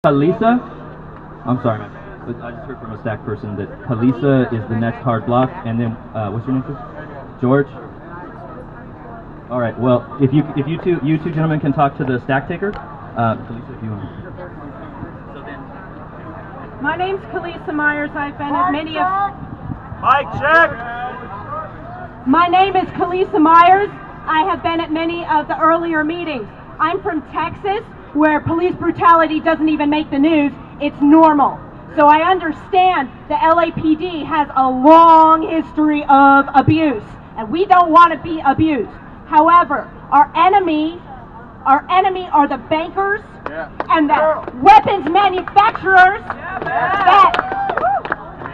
Halisa, I'm sorry, but I just heard from a stack person that Halisa is the next hard block, and then what's your name, please? George. All right. Well, if you two gentlemen can talk to the stack taker, Halisa, if you want. So then, my name's Kalisa Myers. I've been at many of. Mic check. My name is Kalisa Myers. I have been at many of the earlier meetings. I'm from Texas, where police brutality doesn't even make the news. It's normal. So I understand the LAPD has a long history of abuse, and we don't want to be abused. However, our enemy are the bankers and the weapons manufacturers that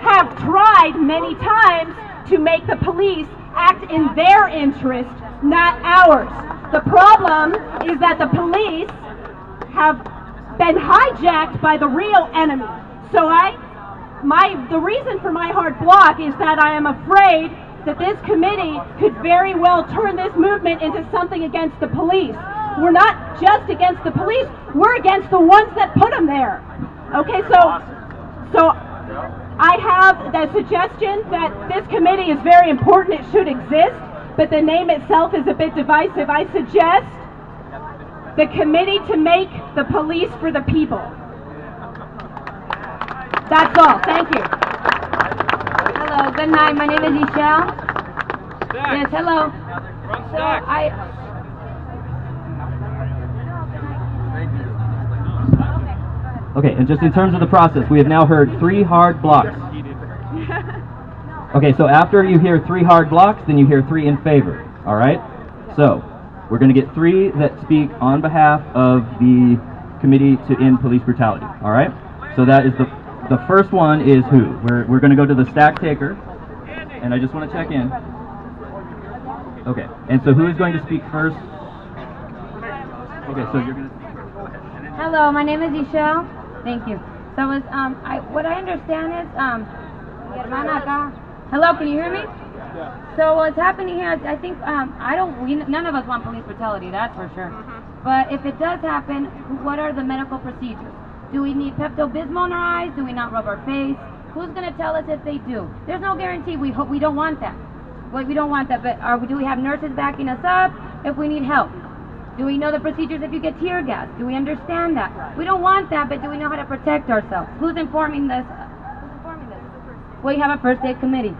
have tried many times to make the police act in their interest, not ours. The problem is that the police have been hijacked by the real enemy. So the reason for my hard block is that I am afraid that this committee could very well turn this movement into something against the police. We're not just against the police, we're against the ones that put them there. Okay, so I have the suggestion that this committee is very important, it should exist, but the name itself is a bit divisive. I suggest the committee to make the police for the people. That's all. Thank you. Hello, good night. My name is Michelle. Yes, hello. So okay, and just in terms of the process, we have now heard 3 hard blocks. Okay, so after you hear 3 hard blocks, then you hear 3 in favor. All right? So we're going to get 3 that speak on behalf of the committee to end police brutality. All right? So that is the first one is who? We're going to go to the stack taker, and I just want to check in. Okay, and so who is going to speak first? Okay, so you're going to speak first. Go ahead. hello, my name is Michelle. Thank you. So what I understand is hello, can you hear me? So what's happening here, I think, none of us want police brutality, that's for sure. But if it does happen, what are the medical procedures? Do we need Pepto-Bismol in our eyes? Do we not rub our face? Who's going to tell us if they do? There's no guarantee. We don't want that. Well, we don't want that, but do we have nurses backing us up if we need help? Do we know the procedures if you get tear gas? Do we understand that? We don't want that, but do we know how to protect ourselves? Who's informing this? Well, you have a first aid committee.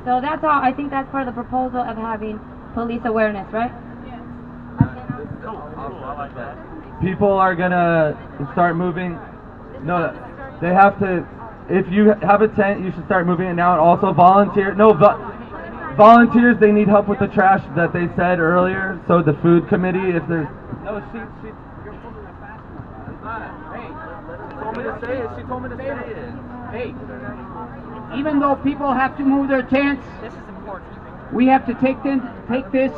So that's all. I think that's part of the proposal of having police awareness, right? Yes. I like that. People are gonna start moving. No, they have to. If you have a tent, you should start moving it now. And also volunteers. They need help with the trash that they said earlier. So the food committee, if there's. No, she. Hey, she told me to say it. She told me to say it. Hey, even though people have to move their tents, This is important. we have to take this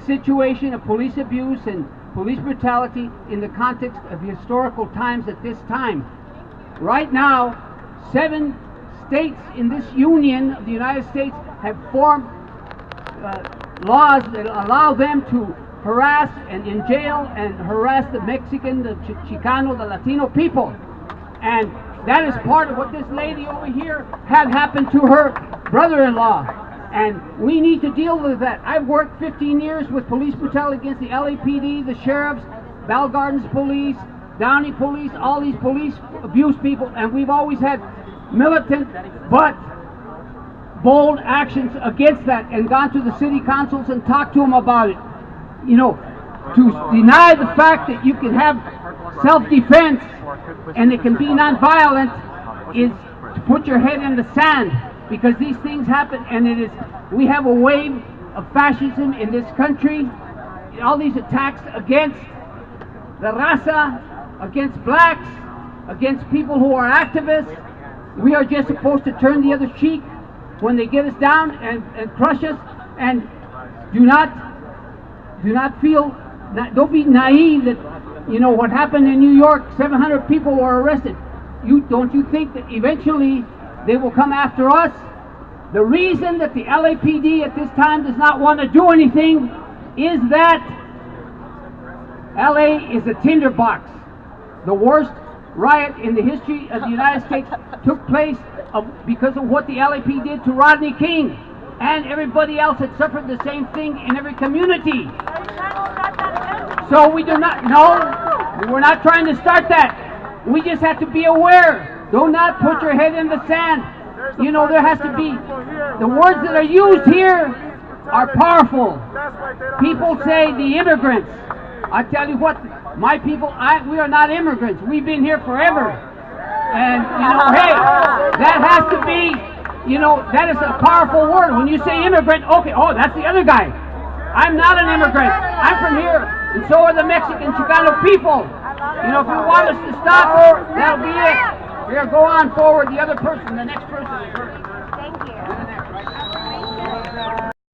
situation of police abuse and police brutality in the context of historical times at this time. Right now, 7 states in this union of the United States have formed laws that allow them to harass and in jail and harass the Mexican, the Chicano, the Latino people. And that is part of what this lady over here had happen to her brother-in-law. And we need to deal with that. I've worked 15 years with police brutality against the LAPD, the sheriffs, Bell Gardens police, Downey police, all these police abuse people, and we've always had militant but bold actions against that and gone to the city councils and talked to them about it. You know, to deny the fact that you can have self-defense and it can be non-violent is to put your head in the sand, because these things happen, and we have a wave of fascism in this country, all these attacks against the raza, against blacks, against people who are activists. We are just supposed to turn the other cheek when they get us down and crush us, and don't be naive that, you know, what happened in New York, 700 people were arrested. Don't you think that eventually they will come after us? The reason that the LAPD at this time does not want to do anything is that LA is a tinderbox. The worst riot in the history of the United States took place because of what the LAP did to Rodney King. And everybody else had suffered the same thing in every community. So we do not, no, we're not trying to start that. We just have to be aware. Do not put your head in the sand. You know, there has to be, the words that are used here are powerful. People say the immigrants. I tell you what, my people, we are not immigrants. We've been here forever. And, you know, hey, that has to be, you know, that is a powerful word. When you say immigrant, okay, oh, that's the other guy. I'm not an immigrant. I'm from here, and so are the Mexican Chicano people. You know, if you want us to stop, that'll be it. Here, go on forward. The other person, the next person is